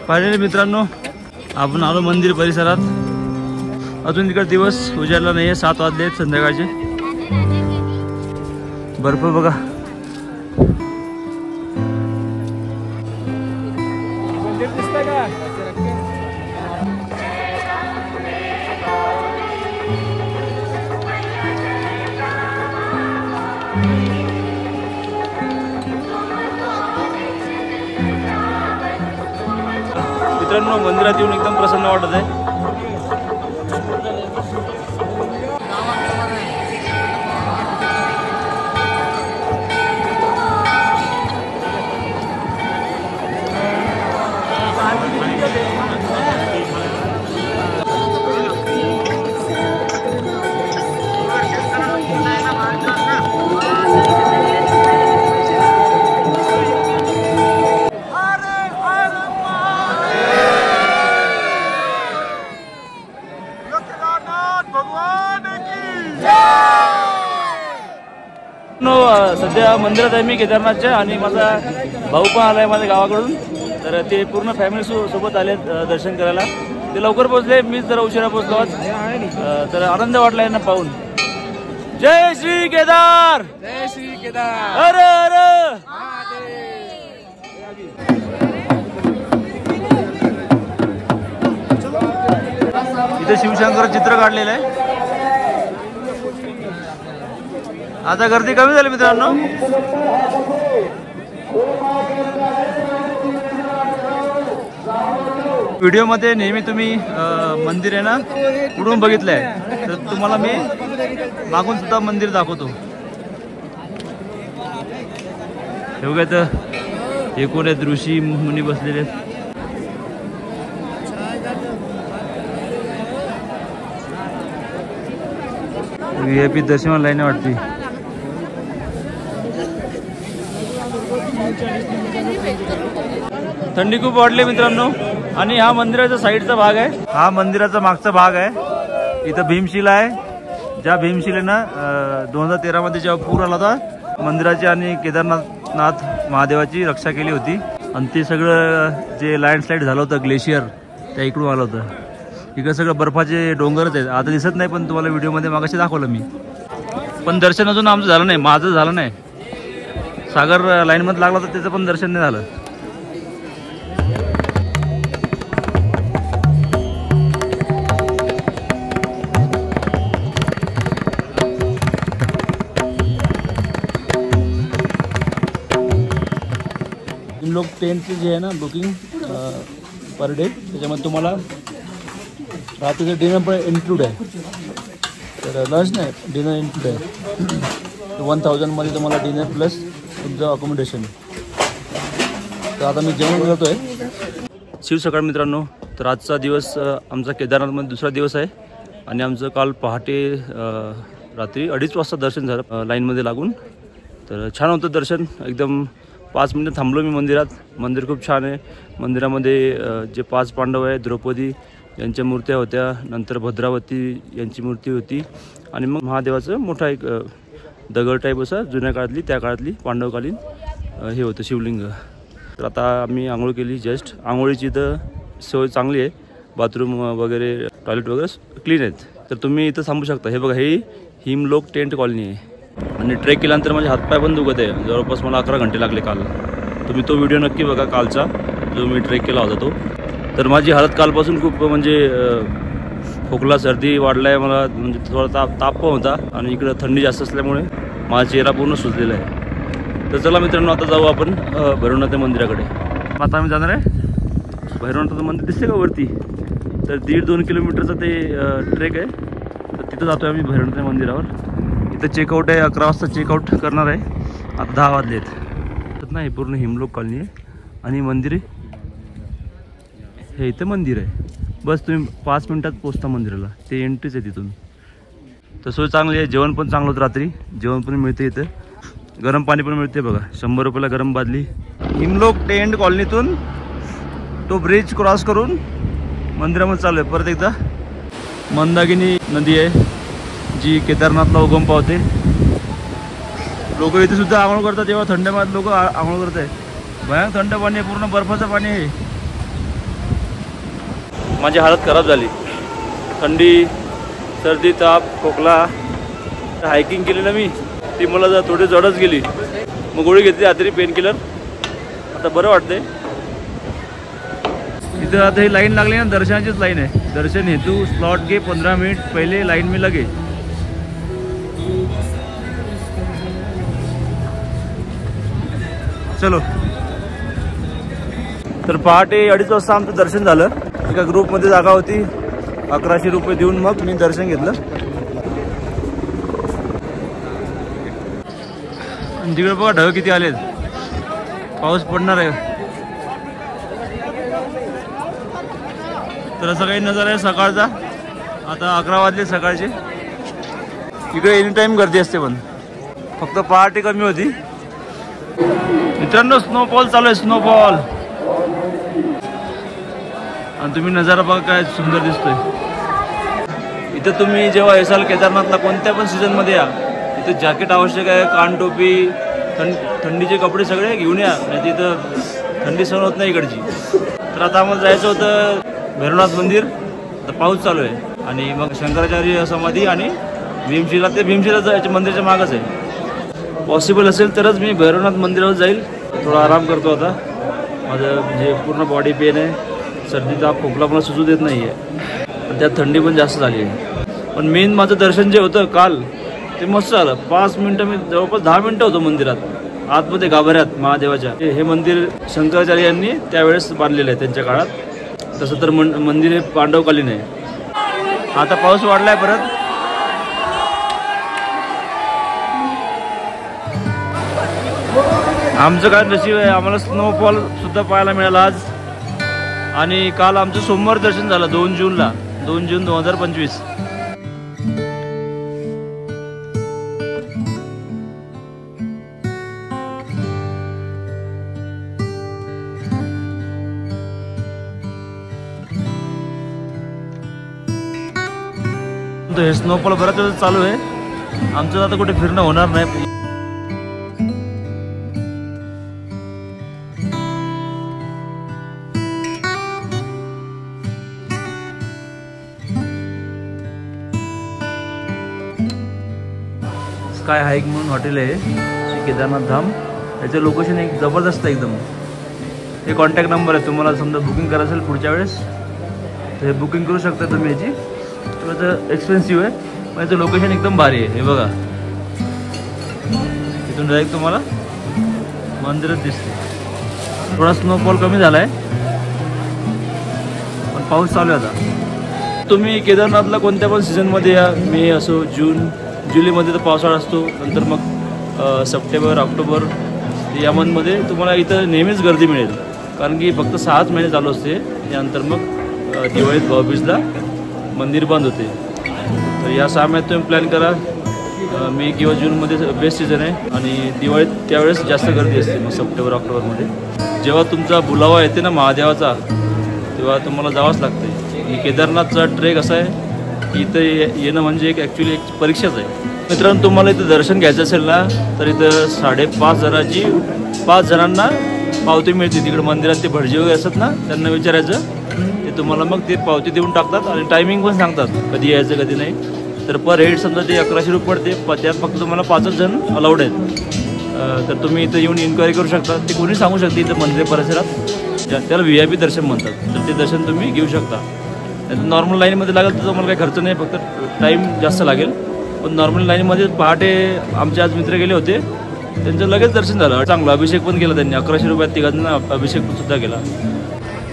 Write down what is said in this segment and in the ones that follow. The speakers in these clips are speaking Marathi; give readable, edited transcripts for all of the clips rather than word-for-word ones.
फायनली मित्रांनो आपण आलो मंदिर परिसरात। अजून तिकडे दिवस उजाडला नाहीये, 7 वाजले संध्याकाळचे। बर्फ बघा, मित्रांनो मंदिरात येऊन एकदम प्रसन्न वाटत आहे। सध्या मंदिरात आहे मी केदारनाथच्या, आणि माझा भाऊ पण आलाय माझ्या गावाकडून। तर ते पूर्ण फॅमिली सोबत आले दर्शन करायला। ते लवकर पोहोचले, मीच जरा उशिरा पोहोचलो आज। तर आनंद वाटला यांना पाहून। जय श्री केदार, जय श्री केदार, हर हर। इथे शिवशंकर चित्र काढलेलं आहे। आता गर्दी कमी झाली मित्रांनो। व्हिडिओ मध्ये नेहमी तुम्ही मंदिर आहे ना पुढून बघितलंय, तर तुम्हाला मी मागून सुद्धा मंदिर दाखवतो। हे बघा, तर हे कोण आहेत? ऋषी मुनी बसलेले आहेत। VIP दर्शनाला लाईन वाटते। थंडी खूप वाढली मित्रांनो, आणि हा मंदिराचा साईडचा भाग आहे, हा मंदिराचा मागचा भाग आहे। इथं भीमशिला आहे, ज्या भीमशिलेनं 2013 मध्ये जेव्हा पूर आला होता मंदिराची आणि केदारनाथ महादेवाची रक्षा केली होती। आणि ते सगळं जे लँडस्लाईड झालं होतं, ग्लेशियर, त्या इकडून आलं होतं। इकडे सगळं बर्फाचे डोंगरच आहेत, आता दिसत नाही, पण तुम्हाला व्हिडिओमध्ये मागाशी दाखवलं मी। पण दर्शन अजून आमचं झालं नाही, माझं झालं नाही। सागर लाईनमध्ये लागला तर त्याचं पण दर्शन नाही झालं। लोक टेंटचे जे आहे ना बुकिंग पर डे, त्याच्यामध्ये तुम्हाला रात्रीचं डिनर पण इन्क्लूड आहे। तर लंच नाही, डिनर इन्क्लूड आहे। 1000 मध्ये तुम्हाला डिनर प्लस तुमचं अकोमोडेशन। तर आता मी जेवण करतो आहे। शिव सकाळ मित्रांनो, तर आजचा दिवस आमचा केदारनाथमध्ये दुसरा दिवस आहे, आणि आमचं काल पहाटे रात्री 2:30 वाजता दर्शन झालं लाईनमध्ये लागून। तर छान होतं दर्शन, एकदम 5 मिनिटं थांबलो मी मंदिरात। मंदिर खूप छान आहे। मंदिरामध्ये जे 5 पांडव आहेत, द्रौपदी यांच्या मूर्त्या होत्या, नंतर भद्रावती यांची मूर्ती होती, आणि मग महादेवाचं मोठा एक दगड टाईप असा जुन्या काळातली, त्या काळातली पांडवकालीन हे होतं शिवलिंग। तर आता आम्ही आंघोळ केली जस्ट। आंघोळीची इथं सोय चांगली आहे, बाथरूम वगैरे टॉयलेट वगैरे क्लीन आहेत। तर तुम्ही इथं थांबू शकता। हे बघा, हे हिमलोक टेंट कॉलनी आहे, आणि ट्रेक केल्यानंतर माझे हातपाय पण दुखत आहे। जवळपास मला 11 घंटे लागले काल। तुम्ही तो व्हिडिओ नक्की बघा कालचा, जो मी ट्रेक केला होता तो। तर माझी हालत कालपासून खूप म्हणजे खोकला सर्दी वाढला आहे मला, म्हणजे थोडा ताप पण होता, आणि इकडं थंडी जास्त असल्यामुळे माझा चेहरा पूर्ण सुजलेला आहे। तर चला मित्रांनो, आता जाऊ आपण भैरवनाथ मंदिराकडे। आता आम्ही जाणार आहे भैरवनाथचं मंदिर, दिसते का वरती? तर 1.5-2 किलोमीटरचं ते ट्रेक आहे। तर तिथं जातो आहे आम्ही भैरवनाथ मंदिरावर। इथं चेकआउट आहे, 11 वाजता चेकआउट करणार आहे। आता 10 वाजले आहेत। तर नाही, पूर्ण हिमलोक कॉलनी आहे, आणि मंदिर हे इथं मंदिर आहे। बस तुम्ही 5 मिनिटात पोचता मंदिराला, ते एंट्रीच आहे तिथून। तर सोय चांगली आहे, जेवण पण चांगलं होतं रात्री, जेवण पण मिळते इथं, गरम पाणी पण मिळते बघा, 100 रुपयाला गरम बादली। हिमलोक टेंट कॉलनीतून तो ब्रिज क्रॉस करून मंदिरामध्ये चालू आहे। परत एकदा मंदाकिनी नदी आहे, जी केदारनाथला उगम पावते। लोक इथे सुद्धा आंघोळ करतात, तेव्हा थंड पाण्यात लोक आंघोळ करत आहे। भयानक थंड पाणी आहे, पूर्ण बर्फाचं पाणी आहे। माझी हालत खराब झाली. थंडी, सर्दी, ताप, खोकला. हायकिंग केली ना मी, ती मला थोडी जडच गेली. मग गोळी घेतली रात्री पेन किलर. आता बरं वाटतंय. इथं आता ही लाईन लागली ना, दर्शनाचीच लाईन आहे. दर्शन हेतू स्लॉट घे 15 मिनट पहिले लाईन में लगे. चलो. तर पहाटे 2:30 वाजता आमचं दर्शन झालं. एका ग्रुपमध्ये जागा होती. 1100 रुपये देऊन मग मी दर्शन घेतलं. आणि तिकडे बघा ढग किती आलेत. पाऊस पडणार आहे. तर असं काही नजारा आहे सकाळचा. आता 11 वाजले सकाळचे. इकडे एनी टाइम गर्दी असते, पण फक्त पहाटे कमी होती. मित्रांनो स्नोफॉल चालू आहे, स्नोफॉल. आणि तुम्ही नजारा बघा काय सुंदर दिसतोय. इथं तुम्ही जेव्हा येसाल केदारनाथला कोणत्या पण सीझनमध्ये या, इथं जॅकेट आवश्यक आहे. कान टोपी, थंडीचे कपडे सगळे घेऊन या, नाही तिथं थंडी सहन होत नाही इकडची. तर आता आम्हाला जायचं होतं भैरवनाथ मंदिर. आता पाऊस चालू आहे. आणि मग शंकराचार्य समाधी आणि भीमशिला. ते भीमशिला जायच्या मंदिराच्या मागच आहे. पॉसिबल असेल तरच मी भैरवनाथ मंदिरावर जाईल. थोडा आराम करतो आता. माझं म्हणजे पूर्ण बॉडी पेन आहे, सर्दी ताप खोकला मला सुचू देत नाही आहे. आणि त्यात थंडी पण जास्त झाली आहे. पण मेन माझं दर्शन जे होतं काल ते मस्त झालं. 5 मिनटं मी जवळपास 10 मिनटं होतो मंदिरात आतमध्ये गाभाऱ्यात महादेवाच्या. हे मंदिर शंकराचार्य यांनी त्यावेळेस बांधलेलं आहे त्यांच्या काळात. तसं तर मंदिर हे पांडवकालीन आहे. आता पाऊस वाढलाय परत. आमचं काय नशीब आहे, आम्हाला स्नोफॉल सुद्धा पाहायला मिळाला आज. आणि काल आमचं सोमवार दर्शन झालं 2 जूनला, 2 जून 2025. हे स्नोफॉल बराच वेळ चालू आहे. आमचं आता कुठे फिरणं होणार नाही. स्काय हाईक म्हणून हॉटेल आहे श्री केदारनाथ धाम. याचं लोकेशन एक जबरदस्त आहे एकदम. हे कॉन्टॅक्ट नंबर आहे. तुम्हाला समजा बुकिंग करायचं असेल पुढच्या वेळेस तर हे बुकिंग करू शकता तुम्ही. याची थोडंसं एक्सपेन्सिव्ह आहे, पण याचं लोकेशन एकदम भारी आहे. हे बघा, इथून डायरेक्ट तुम्हाला मंदिरच दिसते. थोडा स्नोफॉल कमी झाला आहे, पण पाऊस चालू आहे आता. तुम्ही केदारनाथला कोणत्या पण सीझनमध्ये या. मे असो, जून जुलैमध्ये तर पावसाळा असतो. नंतर मग सप्टेंबर ऑक्टोबर या मंथमध्ये तुम्हाला इथं नेहमीच गर्दी मिळेल. कारण की फक्त 6च महिने चालू असते. त्यानंतर मग दिवाळीत भाऊबीजला मंदिर बंद होते. तर या 6 महिन्यात तुम्ही प्लॅन करा. मे किंवा जूनमध्ये बेस्ट सीझन आहे. आणि दिवाळीत त्यावेळेस जास्त गर्दी असते. मग सप्टेंबर ऑक्टोबरमध्ये जेव्हा तुमचा बुलावा येते ना महादेवाचा, तेव्हा तुम्हाला जावंच लागते. ही केदारनाथचा ट्रेक असा आहे की इथं येणं म्हणजे ॲक्च्युली एक परीक्षाच आहे. मित्रांनो तुम्हाला इथं दर्शन घ्यायचं असेल ना, तर इथं 5,500ची 5 जणांना पावती मिळते. तिकडे मंदिरात ते भटजी वगैरे असतात ना, त्यांना विचारायचं, ते तुम्हाला मग ते पावती देऊन टाकतात. आणि टायमिंग पण सांगतात कधी यायचं कधी नाही. तर पर हेड समजा ते 1100 रुपये पडते. त्यात फक्त तुम्हाला 5च जण अलाउड आहेत. तर तुम्ही इथं येऊन इन्क्वायरी करू शकता. ते कोणी सांगू शकते इथं मंदिर परिसरात. त्याला VIP दर्शन म्हणतात. तर ते दर्शन तुम्ही घेऊ शकता. नॉर्मल लाईनमध्ये लागेल तर तुम्हाला काही खर्च नाही, फक्त टाईम जास्त लागेल. पण नॉर्मल लाईनमध्ये पहाटे आमचे आज मित्र गेले होते, त्यांचं लगेच दर्शन झालं. चांगलं अभिषेक पण केला त्यांनी. 1100 रुपयात तिघांना अभिषेक सुद्धा केला.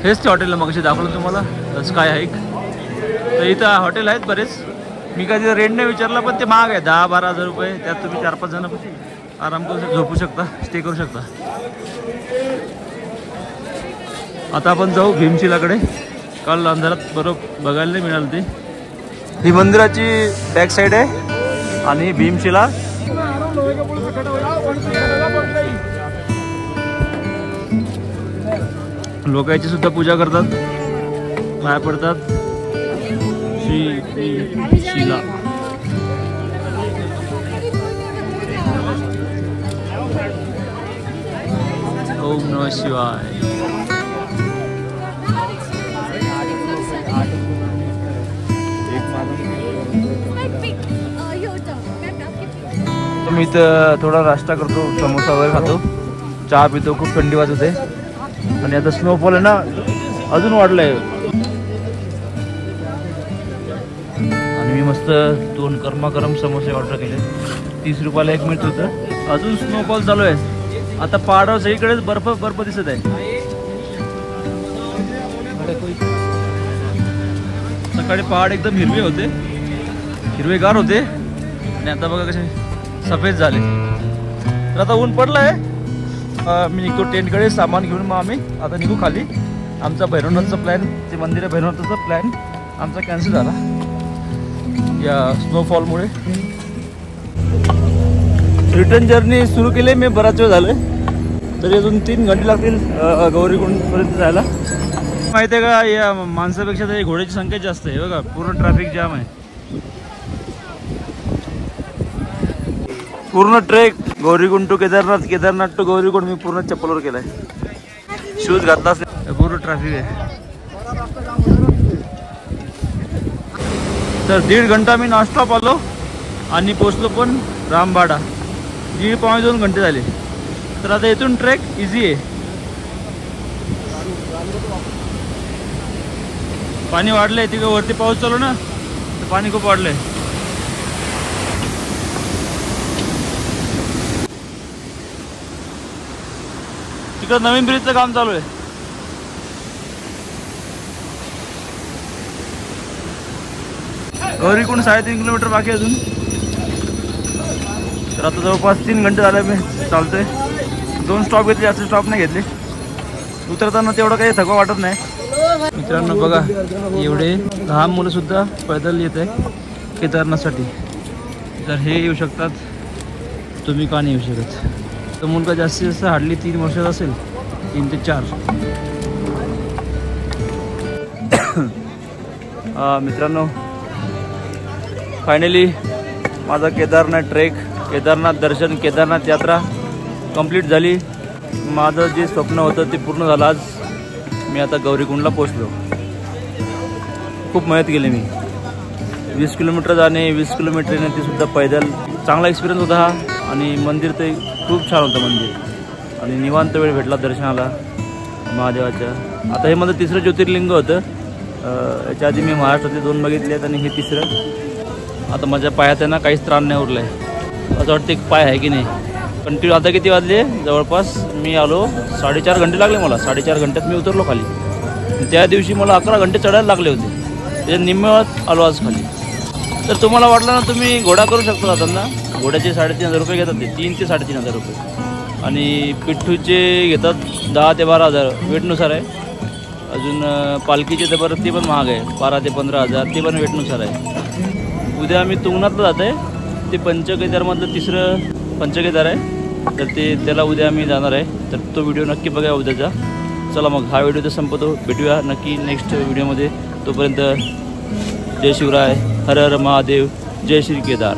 हेच ते हॉटेलला मगाशी दाखवलं तुम्हाला, स्काय हाईक. तर इथं हॉटेल आहेत बरेच. मी कधी रेंट नाही विचारला, पण ते महाग आहे. 10-12 हजार रुपये. त्यात तुम्ही 4-5 जण आराम करू झोपू शकता, स्टे करू शकता. आता आपण जाऊ भीमशिलाकडे. काल अंधारात बरोबर बघायला नाही मिळालं ते. ही मंदिराची बॅक साईड आहे. आणि भीमशिला लोक याची सुद्धा पूजा करतात, पाया पडतात. श्री शिला ओम नमः शिवाय. आम्ही इथं थोडा नाश्ता करतो, समोसा वगैरे खातो, चहा पितो, खूप थंडी वाजते. आणि आता स्नोफॉल आहे ना अजून वाढलंय. आणि मी मस्त 2 गरमागरम समोसे ऑर्डर केले, 30 रुपयाला 1 मिनिट होतं. अजून स्नोफॉल चालू आहे. आता पहाडावर सगळीकडेच बर्फ दिसत आहे. सकाळी पहाड एकदम हिरवेगार होते आणि आता बघा कसे सफेद झाले. तर आता ऊन पडलंय. मी निघतो टेंटकडे सामान घेऊन. मग आम्ही आता निघू खाली. आमचा भैरवनाथचा प्लॅन, जे मंदिर आहे भैरवनाथचा प्लॅन आमचा कॅन्सल झाला या स्नोफॉलमुळे. रिटर्न जर्नी सुरू केली मी बराच वेळ झालं, तरी अजून 3 घंटे लागतील गौरीकुंडपर्यंत जायला. माहिती आहे का, या माणसापेक्षा तरी घोड्याची संख्या जास्त आहे. बघा पूर्ण ट्रॅफिक जाम आहे. पूर्ण trek Gaurikund to Kedarnath, Kedarnath to Gaurikund मी पूर्ण चप्पलवर केलाय. शूज घातला असेल. पूर्ण ट्रॅफिक आहे. तर 1.5 घंटा मी नॉन स्टॉप आलो आणि पोचलो पण रामबाडा. 1.5-2 घंटे झाले. तर आता इथून ट्रेक इझी आहे. पाणी वाढलंय तिकडे वरती, पाऊस चालू ना, तर पाणी खूप वाढलंय. तिकडे नवीन ब्रिजचं काम चालू आहे. गौरीकुंड 3.5 किलोमीटर बाकी अजून. तर आता जवळपास 3 घंटे झाले मी चालतोय. 2 स्टॉप घेतले, जास्त स्टॉप नाही घेतले. उतरताना तेवढं काही थकवा वाटत नाही. मित्रांनो बघा, एवढे लहान मुलं सुद्धा पैदल येत आहे केदारनाथसाठी. तर हे येऊ शकतात, तुम्ही का नाही येऊ शकत? तो मुलगा जास्तीत जास्त हार्डली 3 वर्षाचा असेल, 3 ते 4. मित्रांनो फायनली माझा केदारनाथ ट्रेक, केदारनाथ दर्शन, केदारनाथ यात्रा कंप्लीट झाली. माझं जे स्वप्न होतं ते पूर्ण झालं. आज मी आता गौरीकुंडला पोचलो. खूप मेहनत केली मी. 20 किलोमीटर जाणे, 20 किलोमीटर येणे, ते सुद्धा पैदल. चांगला एक्सपिरियन्स होता हा. आणि मंदिर ते खूप छान होतं मंदिर. आणि निवांत वेळ भेटला दर्शनाला महादेवाच्या. आता हे माझं 3रं ज्योतिर्लिंग होतं. याच्या आधी मी महाराष्ट्रातले 2 बघितले आहेत आणि हे 3रं. आता माझ्या पायात आहे ना काहीच त्राण नाही उरला आहे. असं वाटतं एक पाय आहे की नाही. कंटिन्यू आता किती वाजले, जवळपास मी आलो 4.5 घंटे लागले मला. 4.5 घंट्यात मी उतरलो खाली. त्या दिवशी मला 11 घंटे चढायला लागले होते. त्याच्या निम्म्यात आलो आज खाली. तर तुम्हाला वाटलं ना तुम्ही घोडा करू शकता जाताना. घोड्याचे 3,500 रुपये घेतात ते, 3 ते 3,500 रुपये. आणि पिठ्ठूचे घेतात 10 ते 12,000 वेटनुसार आहे. अजून पालखीचे तर बरं ती पण महाग आहे, 12 ते 15,000, ते पण वेटनुसार आहे. उद्या आम्ही तुंगनाथला जात आहे. ते पंचकेदारमधलं 3रं पंचकेदार आहे. तर त्याला उद्या आम्ही जाणार आहे. तर तो व्हिडिओ नक्की बघा उद्याचा. चला मग हा व्हिडिओ तर संपतो. भेटूया नक्की नेक्स्ट व्हिडिओमध्ये. तोपर्यंत जय शिवराय, हर हर महादेव, जय श्री केदार.